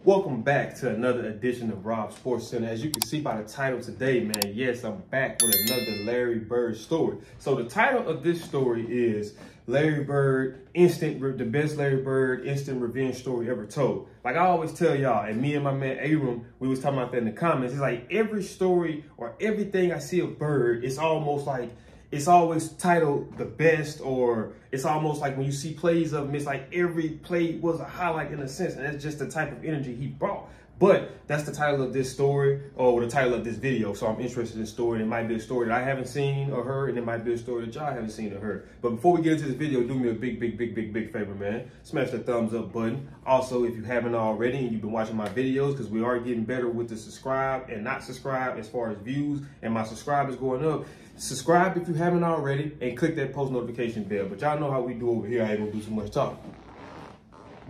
Welcome back to another edition of Rob Sports Center. As you can see by the title today, man, yes, I'm back with another Larry Bird story. So the title of this story is Larry Bird, the best Larry Bird instant revenge story ever told. Like I always tell y'all, and me and my man Abram, we was talking about that in the comments. It's like every story or everything I see of Bird, it's almost like it's always titled the best, or it's almost like when you see plays of him, it's like every play was a highlight in a sense, and that's just the type of energy he brought. But that's the title of this story, or the title of this video, so I'm interested in the story, and it might be a story that I haven't seen or heard, and it might be a story that y'all haven't seen or heard. But before we get into this video, do me a big favor, man. Smash the thumbs up button. Also, if you haven't already and you've been watching my videos, because we are getting better with the subscribe and not subscribe as far as views, and my subscribers going up. Subscribe if you haven't already, and click that post notification bell. But y'all know how we do over here. I ain't gonna do too much talking.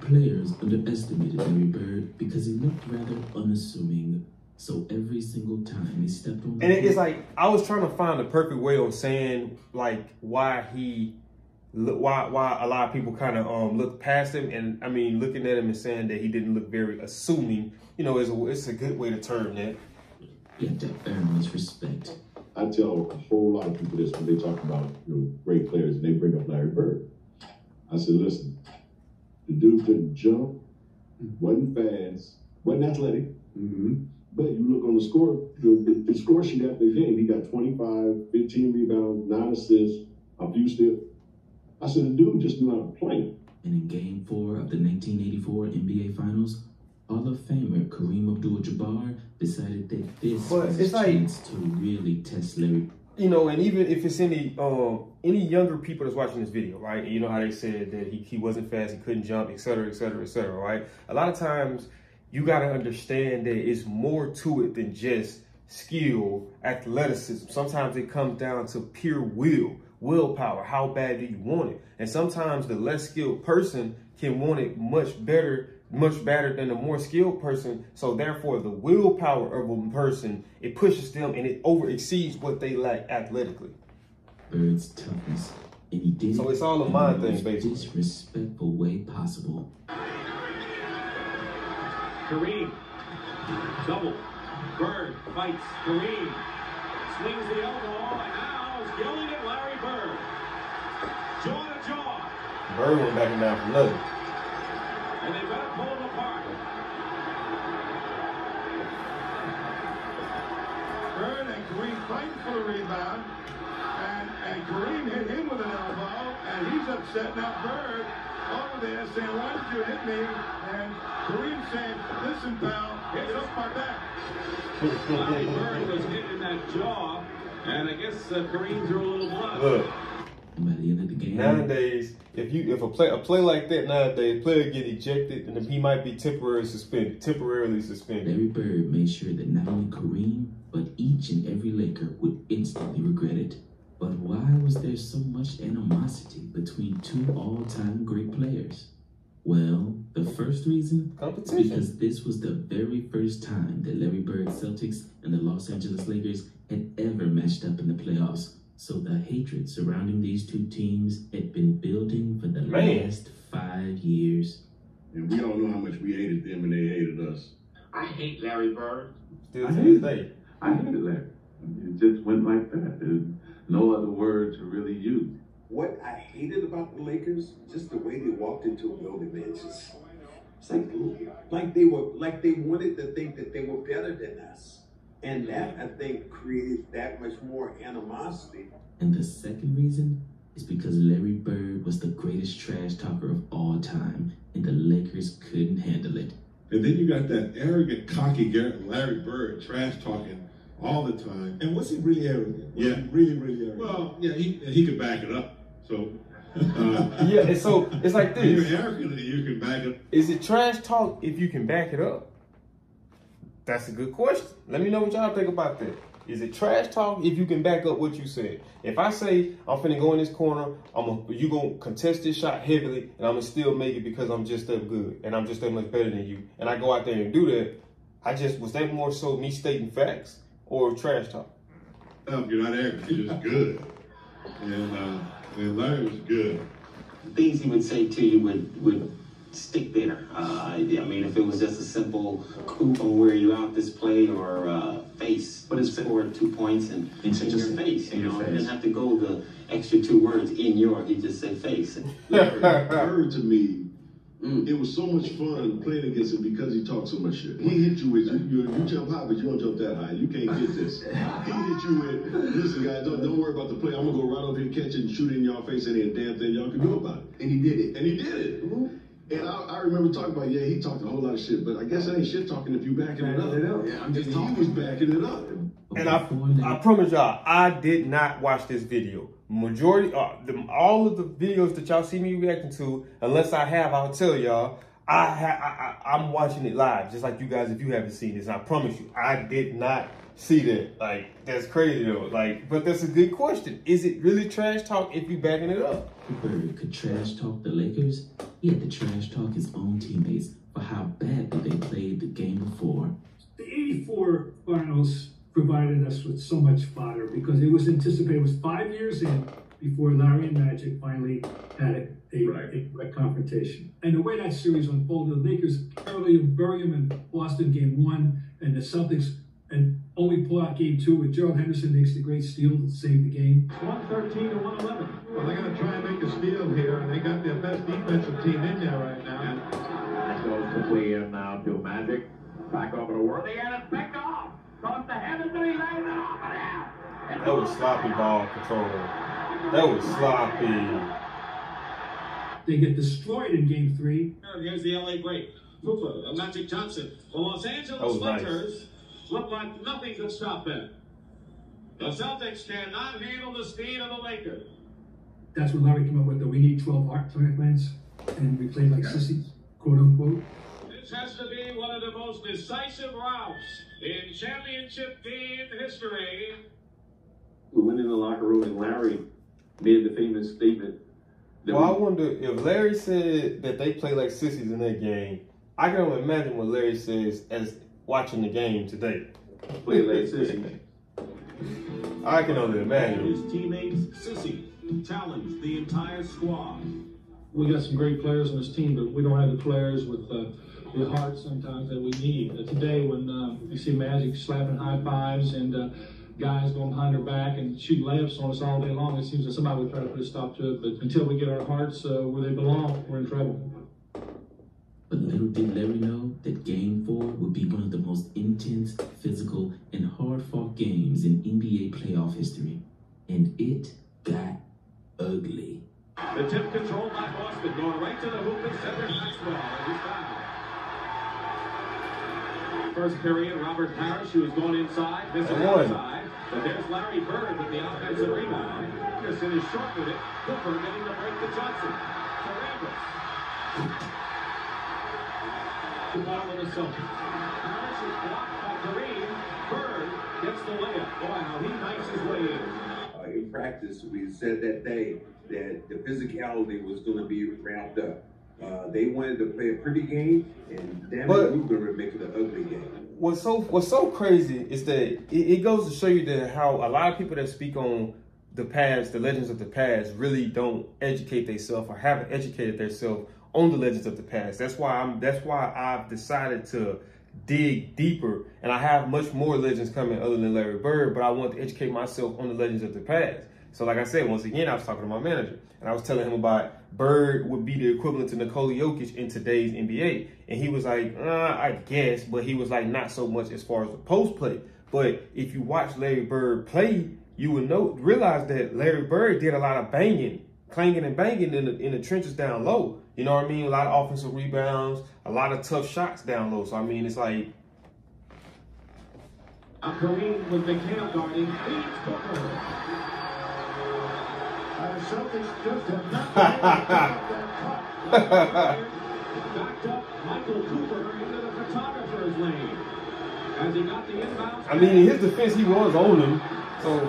Players underestimated Larry Bird because he looked rather unassuming. So every single time he stepped on the it's like I was trying to find the perfect way of saying like why a lot of people kind of look past him, and I mean looking at him and saying that he didn't look very assuming. You know, it's a good way to term that. You have to earn his respect. I tell a whole lot of people this when they talk about great players and they bring up Larry Bird. I said, listen, the dude couldn't jump, wasn't fast, wasn't athletic. But you look on the score, the score sheet after the game, he got 25, 15 rebounds, 9 assists, a few steals. I said, the dude just knew how to play. And in Game 4 of the 1984 NBA Finals, Hall of Famer Kareem Abdul-Jabbar decided that this was a chance to really test Larry. You know, and even if it's any younger people that's watching this video, right? You know how they said that he wasn't fast, he couldn't jump, et cetera, right? A lot of times you got to understand that it's more to it than just skill, athleticism. Sometimes it comes down to pure willpower. How bad do you want it? And sometimes the less skilled person can want it much better than the more skilled person. So therefore the willpower of a person, it pushes them and it over exceeds what they lack athletically. Bird's toughness, and he did so it's all a mind thing, basically. Disrespectful way possible. Kareem, double, Bird fights Kareem, swings the elbow, and now is yelling at Larry Bird. Jaw to jaw. Bird went back and down for nothing. And they better pull them apart. Bird and Kareem fighting for the rebound. And Kareem hit him with an elbow. And he's upset now. Bird over there saying, why did you hit me? And Kareem saying, listen, pal, it's up my back. Larry Bird was hit in that jaw. And I guess Kareem drew a little blood. Look. By the end of the game, nowadays, if a play like that nowadays, player get ejected and he might be temporarily suspended. Larry Bird made sure that not only Kareem, but each and every Laker would instantly regret it. But why was there so much animosity between two all-time great players? Well, the first reason is because this was the very first time that Larry Bird's Celtics and the Los Angeles Lakers had ever matched up in the playoffs. So the hatred surrounding these two teams had been building for the last 5 years. And we all know how much we hated them and they hated us. I hate Larry Bird. Still to this day. I hated Larry. It just went like that. There's no other word to really use. What I hated about the Lakers, just the way they walked into a building, man, it's like they wanted to think that they were better than us. And that, I think, created that much more animosity. And the second reason is because Larry Bird was the greatest trash talker of all time, and the Lakers couldn't handle it. And then you got that arrogant, cocky Larry Bird trash talking all the time. And was he really arrogant? Yeah. Really arrogant? Well, yeah, he could back it up. So yeah, and so it's like this. You're arrogant and you can back it up. Is it trash talk if you can back it up? That's a good question. Let me know what y'all think about that. Is it trash talk if you can back up what you said? If I say I'm finna go in this corner, you gonna contest this shot heavily, and I'm gonna still make it because I'm just that good and I'm just that much better than you, and I go out there and do that, was that more so me stating facts or trash talk? No, you're not arrogant. You're just good. And Larry was good. The things he would say to you would stick there. I mean, if it was just a simple coup on where you out this play or face, but it's scored 2 points and in your face. You know, you didn't have to go the extra 2 words in your. You just say face. Bird to me. It was so much fun playing against him because he talked so much shit. He hit you with, you jump high, but you don't jump that high. You can't get this. He hit you with, listen guys, don't worry about the play. I'm going to go right over here, catch it, and shoot it in y'all face, and ain't a damn thing y'all can do about it. And he did it. And he did it. And I remember talking about, he talked a whole lot of shit, but I guess that ain't shit talking if you backing it up. Yeah, I'm just talking. He was backing it up. And I promise y'all, I did not watch this video. Majority, all of the videos that y'all see me reacting to, unless I have, I'll tell y'all, I'm watching it live, just like you guys if you haven't seen this. And I promise you, I did not see that. Like, that's crazy though. Like, but that's a good question. Is it really trash talk if you backing it up? Bird could trash talk the Lakers. He had to trash talk his own teammates for how badly they played the game before. The '84 finals provided us with so much fodder because it was anticipated. It was 5 years in before Larry and Magic finally had a confrontation. And the way that series unfolded, the Lakers early bury him in Boston game 1, and the Celtics and only pull out game 2 with Gerald Henderson makes the great steal to save the game. 113 to 111. Well, they're going to try and make a steal here, and they got their best defensive team in there right now. That goes quickly in now to Magic. Back over to Worthy, and it's picked off. Cross the heavens, and he lays it off and out. That was sloppy ball control. That was sloppy. They get destroyed in game 3. Here's the LA break. Hooper, Magic Johnson. The Los Angeles Lakers look like nothing could stop them. The Celtics cannot handle the speed of the Lakers. That's when Larry came up with the we need 12 art plans, and we played like sissies, quote unquote. This has to be one of the most decisive routes in championship game history. We went in the locker room and Larry made the famous statement. Well, I wonder if Larry said that they play like sissies in that game. I can only imagine what Larry says as watching the game today. Play like sissies. I can only imagine. His teammates, Sissy, challenged the entire squad. We got some great players on this team, but we don't have the players with the heart sometimes that we need. Today, when you see Magic slapping high fives and guys going behind their back and shooting layups on us all day long, it seems that somebody would try to put a stop to it. But until we get our hearts where they belong, we're in trouble. But little did Larry know that Game 4 would be one of the most intense, physical, and hard-fought games in NBA playoff history. And it got ugly. The tip controlled by Boston, going right to the hoop and Cedric Maxwell, and he's fouled. First period, Robert Parrish, who was going inside, missing outside. But there's Larry Bird with the offensive rebound. Anderson is short with it. Cooper getting the break to Johnson. Cerebras. The ball of the Celtics. Parrish is blocked by Kareem. Bird gets the layup. Boy, how he knifes his way in. In practice, we said that day that the physicality was going to be ramped up. They wanted to play a pretty game, and damn it, we were going to make it an ugly game. What's so crazy is that it goes to show you that how a lot of people that speak on the past, the legends of the past, really don't educate themselves or haven't educated themselves on the legends of the past. That's why I've decided to dig deeper, and I have much more legends coming other than Larry Bird, but I want to educate myself on the legends of the past. So like I said, once again, I was talking to my manager, and I was telling him about Bird would be the equivalent to Nikola Jokic in today's NBA. And he was like, I guess, but he was like, not so much as far as the post play. But if you watch Larry Bird play, you would realize that Larry Bird did a lot of banging, clanging and banging in the trenches down low. You know what I mean? A lot of offensive rebounds, a lot of tough shots down low. So, I mean, it's like... Kareem with McHale guarding, feeds Booker. The Celtics just have not Backed up Michael Cooper into the photographer's lane. As he got the inbounds. I mean, in his defense, he was on him. So...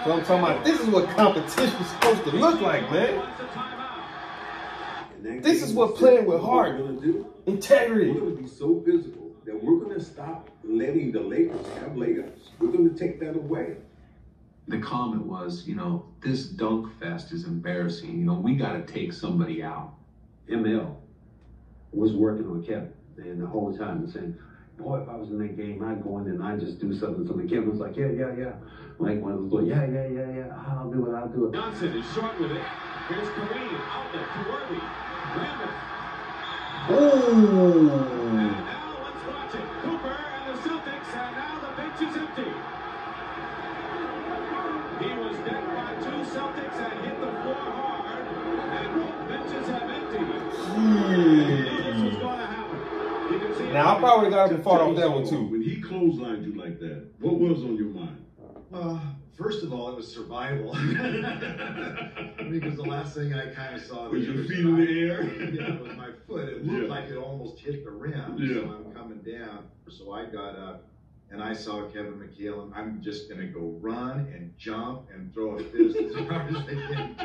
So I'm talking about, this is what competition is supposed to look like, man. This is what playing with heart, integrity. We're going to be so physical that we're going to stop letting the Lakers have layups. We're going to take that away. The comment was, you know, this dunk fest is embarrassing. You know, we got to take somebody out. ML was working on Kevin and the whole time and saying, boy, if I was in that game, I'd go in there and I'd just do something. So Kevin was like, yeah. Like one of those boys, yeah. I'll do it. Johnson is short with it. Here's Kareem, outlet to Worthy. Randall. Ooh. And now let's watch it. Cooper and the Celtics, and now the bench is empty. He was decked by two Celtics and hit the floor hard, and both benches have emptied. This was going to happen. You can see Now I probably got to fought off that one too. When he clotheslined you like that, what was on your mind? First of all, it was survival. Because the last thing I kind of saw was your feet in the air. Yeah, it was my foot. It looked like it almost hit the rim. Yeah. So I'm coming down. So I got up and I saw Kevin McHale, and I'm just gonna go run and jump and throw a fist as hard as I can,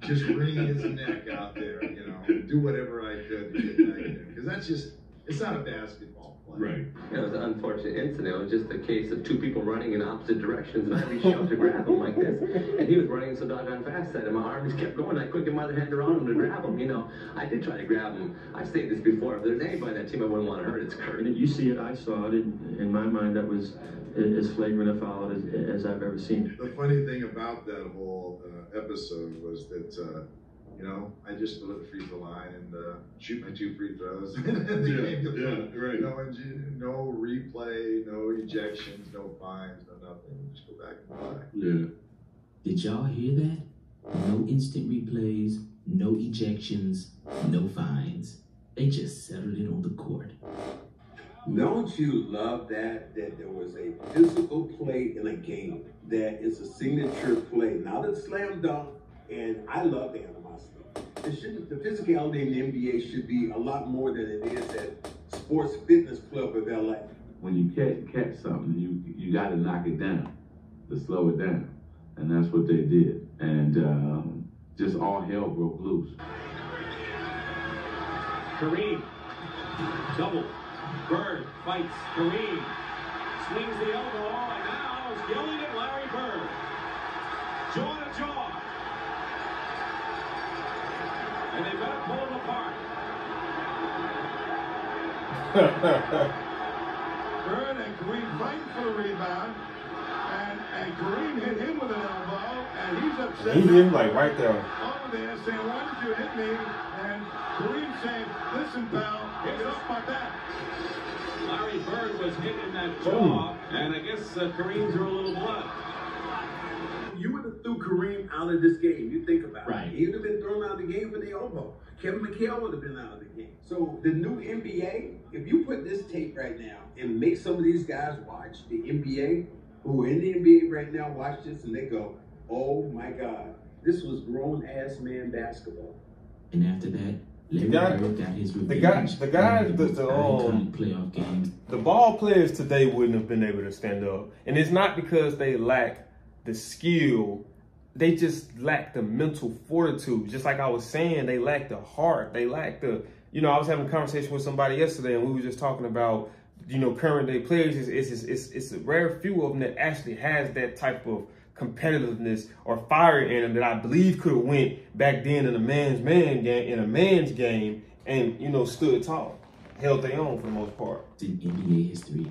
just wring his neck out there, you know, do whatever I could to get back there. Because that's just, it's not a basketball play. Right. It was an unfortunate incident. It was just a case of two people running in opposite directions, and I reached out to grab him like this, and he was running so doggone fast that my arm just kept going. I couldn't get my other hand around him to grab him. You know, I did try to grab him. I've said this before. If there's anybody on that team I wouldn't want to hurt, it's Kurt. You see it, I saw it. In my mind, that was as flagrant a foul as I've ever seen. The funny thing about that whole episode was that, you know, I just go to the free throw line and shoot my 2 free throws. Right. No replay, no ejections, no fines, no nothing. Just go back and play. Yeah. Did y'all hear that? No instant replays, no ejections, no fines. They just settled it on the court. Don't you love that there was a physical play in a game that is a signature play, not a slam dunk, and I love the animosity. The physicality in the NBA should be a lot more than it is at Sports Fitness Club of LA. When you catch something, you got to knock it down to slow it down, and that's what they did. And just all hell broke loose. Kareem, double. Bird fights Kareem, swings the elbow, and now is yelling at Larry Bird. Jaw to jaw. And they better pull him apart. Bird and Kareem fighting for the rebound. And Kareem hit him with an elbow, and he's upset. He hit him like right there. Over there saying, why did you hit me? And Kareem saying, listen, pal, get off my back. Larry Bird was hit in that jaw, and I guess Kareem drew a little blood. You would have threw Kareem out of this game. You think about Right. it. He would have been thrown out of the game for the elbow. Kevin McHale would have been out of the game. So the new NBA, if you put this tape right now and make some of these guys watch the NBA, who are in the NBA right now, watch this and they go, oh my God, this was grown-ass man basketball. And after that, Larry Bird got his revenge. The playoff games. The ball players today wouldn't have been able to stand up. And it's not because they lack the skill. They just lack the mental fortitude. Just like I was saying, they lack the heart. They lack the, you know, I was having a conversation with somebody yesterday and we were just talking about, you know, current day players. It's a rare few of them that actually has that type of competitiveness or fire in them that I believe could have went back then in a man's game and, you know, stood tall, held their own for the most part. In NBA history,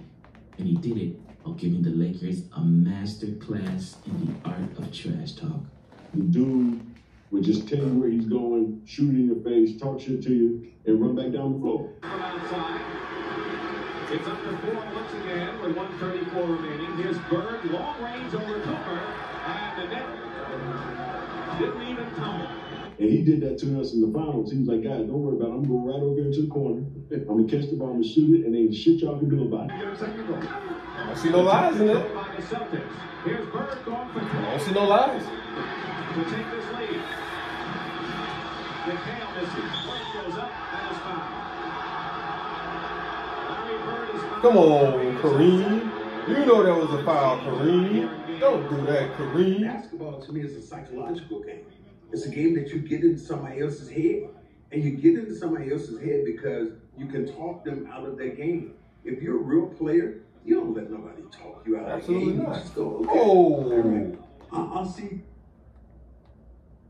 and he did it while giving the Lakers a master class in the art of trash talk. The dude would just tell you where he's going, shoot in your face, talk shit to you, and run back down the floor. From outside. It's up to 4 once again with 1:34 remaining. Here's Bird, long range over Cooper, and the net didn't even tumble. And he did that to us in the finals. He was like, guys, don't worry about it. I'm going right over here into the corner. I'm going to catch the ball, I'm going to shoot it, and ain't shit y'all can do about it. I don't see no lies in it. By the Celtics. Here's Bird going for 2. I don't see no lies. To take this lead. McHale misses. Bird goes up and is fouled. Come on, Kareem. You know that was a foul, Kareem. Don't do that, Kareem. Basketball to me is a psychological game. It's a game that you get into somebody else's head. And you get into somebody else's head because you can talk them out of their game. If you're a real player, you don't let nobody talk you out of the game. Absolutely not. You just go, okay. Oh. All right. I'll see.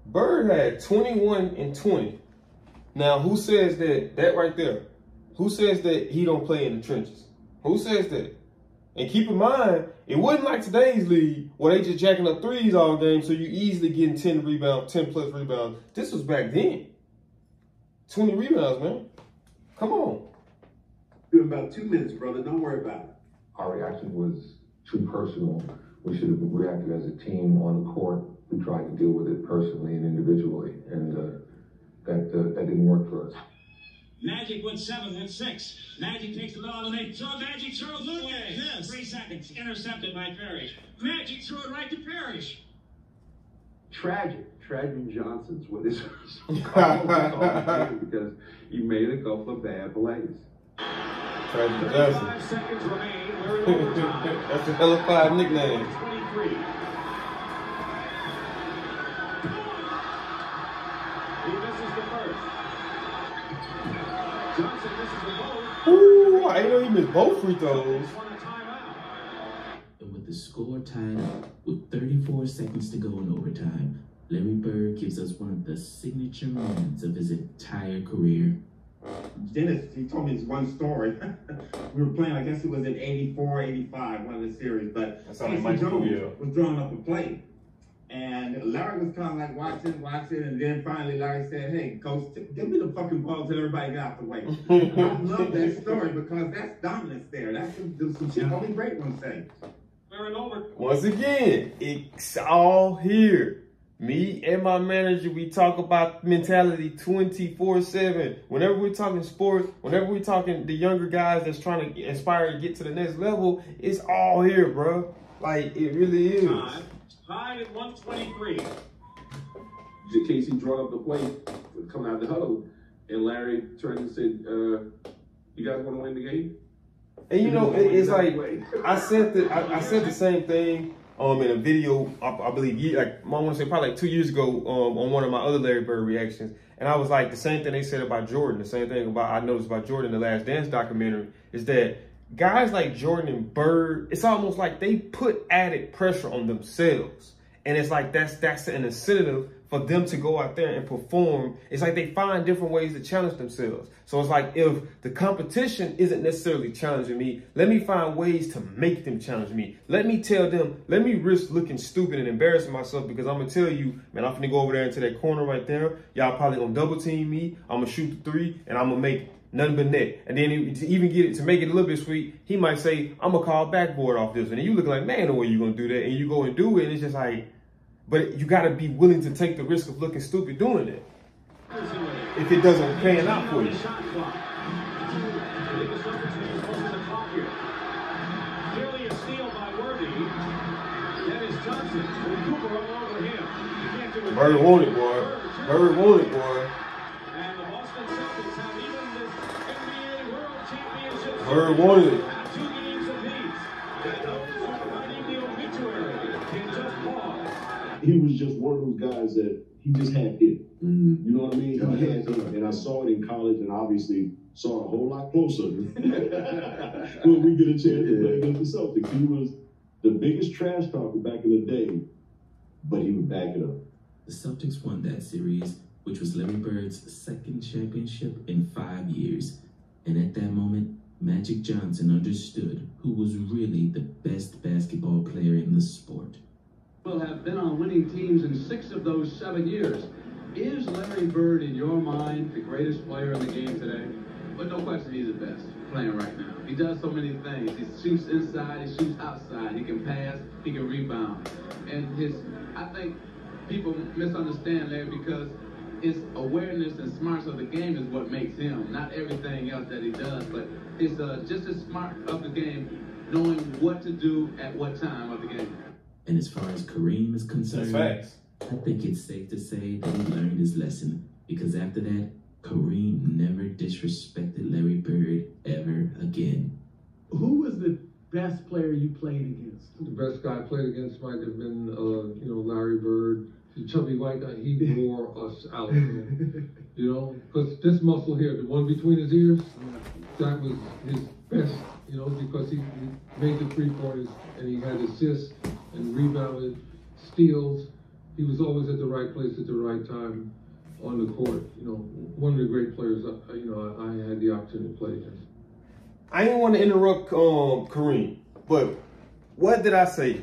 Bird had 21 and 20. Now, who says that right there? Who says that he don't play in the trenches? Who says that? And keep in mind, it wasn't like today's league where they just jacking up threes all game, so you easily getting 10 rebounds, 10 plus rebounds. This was back then. 20 rebounds, man. Come on. In about 2 minutes, brother. Don't worry about it. Our reaction was too personal. We should have reacted as a team on the court. We tried to deal with it personally and individually, and that didn't work for us. Magic with 7, with 6. Magic takes the ball and they throw. Magic throws it away. Yes. 3 seconds. Intercepted by Parrish. Magic threw it right to Parrish. Tragic Johnson's what is because he made a couple of bad plays. Tragic Johnson. 5 seconds remain. We're in overtime. That's a hell of a nickname. 23. He misses the first. Johnson misses the both. Ooh, I didn't know he missed both free throws. And with the score tied up with 34 seconds to go in overtime, Larry Bird gives us one of the signature moments of his entire career. Dennis, he told me this one story. We were playing, I guess it was in 84, 85, one of the series, but Casey Jones was drawing up a play. And Larry was kind of like watching, and then finally Larry said, "Hey, coach, give me the fucking ball till everybody got out the way." I love that story because that's dominance there. That's some shit only great ones say. We're in over. Once again, it's all here. Me and my manager, we talk about mentality 24/7. Whenever we're talking sports, whenever we're talking the younger guys that's trying to aspire to get to the next level, it's all here, bro. Like, it really is. Tied at 123. Casey drawn up the play coming out of the huddle, and Larry turned and said, "You guys want to win the game?" And you know, it's like I said the same thing in a video. I believe I want to say probably like 2 years ago on one of my other Larry Bird reactions, and I was like the same thing they said about Jordan. The same thing I noticed about Jordan in the Last Dance documentary is that guys like Jordan and Bird, it's almost like they put added pressure on themselves. And it's like that's an incentive for them to go out there and perform. It's like they find different ways to challenge themselves. So it's like if the competition isn't necessarily challenging me, let me find ways to make them challenge me. Let me tell them, let me risk looking stupid and embarrassing myself because I'm going to tell you, man, I'm going to go over there into that corner right there. Y'all probably going to double team me. I'm going to shoot the 3 and I'm going to make it. Nothing but net. And then to even get it, to make it a little bit sweet, he might say, I'm going to call backboard off this. And then you look like, man, no way you're going to do that. And you go and do it. And it's just like, but you got to be willing to take the risk of looking stupid doing it. If it doesn't pan out for you. Clearly a steal by Worthy. Dennis Johnson with Cooper all over him. You can't do it. Bird won it, boy. Bird won it, boy. Bird won it. He was just one of those guys that he just had it. You know what I mean? He had it, and I saw it in college, and obviously saw it a whole lot closer when we get a chance to play against the Celtics. He was the biggest trash talker back in the day, but he would back it up. The Celtics won that series, which was Larry Bird's second championship in 5 years. And at that moment, Magic Johnson understood who was really the best basketball player in the sport. Will have been on winning teams in 6 of those 7 years. Is Larry Bird, in your mind, the greatest player in the game today? But no question, he's the best playing right now. He does so many things. He shoots inside, he shoots outside, he can pass, he can rebound. And I think people misunderstand Larry because his awareness and smarts of the game is what makes him, not everything else that he does, but it's just as smart of the game, knowing what to do at what time of the game. And as far as Kareem is concerned, I think it's safe to say that he learned his lesson, because after that, Kareem never disrespected Larry Bird ever again. Who was the best player you played against? The best guy I played against might have been, Larry Bird. The chubby white guy, he wore us out, because this muscle here, the one between his ears, that was his best, because he made the 3-pointers and he had assists and rebounded. steals. He was always at the right place at the right time on the court. You know, one of the great players, you know, I had the opportunity to play against. I didn't want to interrupt Kareem, but what did I say?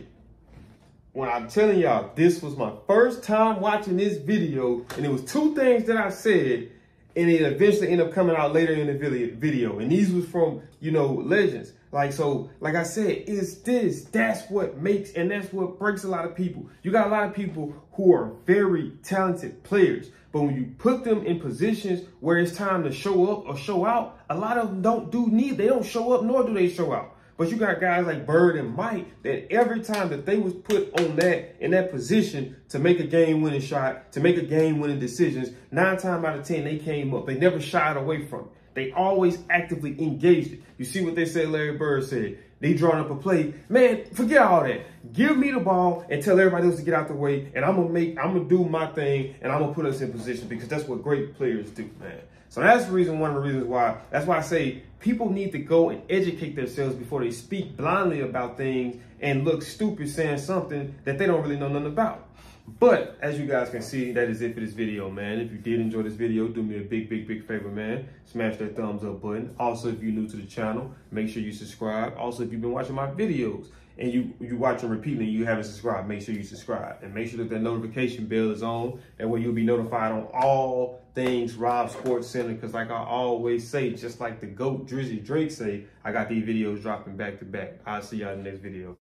When I'm telling y'all, this was my first time watching this video, and it was two things that I said, and it eventually ended up coming out later in the video. And these was from, you know, legends. Like, so, like I said, that's what makes, and that's what breaks a lot of people. You got a lot of people who are very talented players, but when you put them in positions where it's time to show up or show out, a lot of them they don't show up, nor do they show out. But you got guys like Bird and Mike that every time that they was put on in that position to make a game-winning shot, to make a game-winning decisions, 9 times out of 10, they came up. They never shied away from it. They always actively engaged it. You see what they said Larry Bird said. They drawing up a play. Man, forget all that. Give me the ball and tell everybody else to get out the way, and I'm gonna do my thing, and I'm gonna put us in position, because that's what great players do, man. So that's the reason, one of the reasons why, that's why I say people need to go and educate themselves before they speak blindly about things and look stupid saying something that they don't really know nothing about. But as you guys can see, that is it for this video, man. If you did enjoy this video, do me a big favor, man. Smash that thumbs up button. Also, if you're new to the channel, make sure you subscribe. Also, if you've been watching my videos and you watch them repeatedly and you haven't subscribed, make sure you subscribe. And make sure that notification bell is on. That way you'll be notified on all things Rob Sports Center. Because like I always say, just like the GOAT Drizzy Drake say, I got these videos dropping back to back. I'll see y'all in the next video.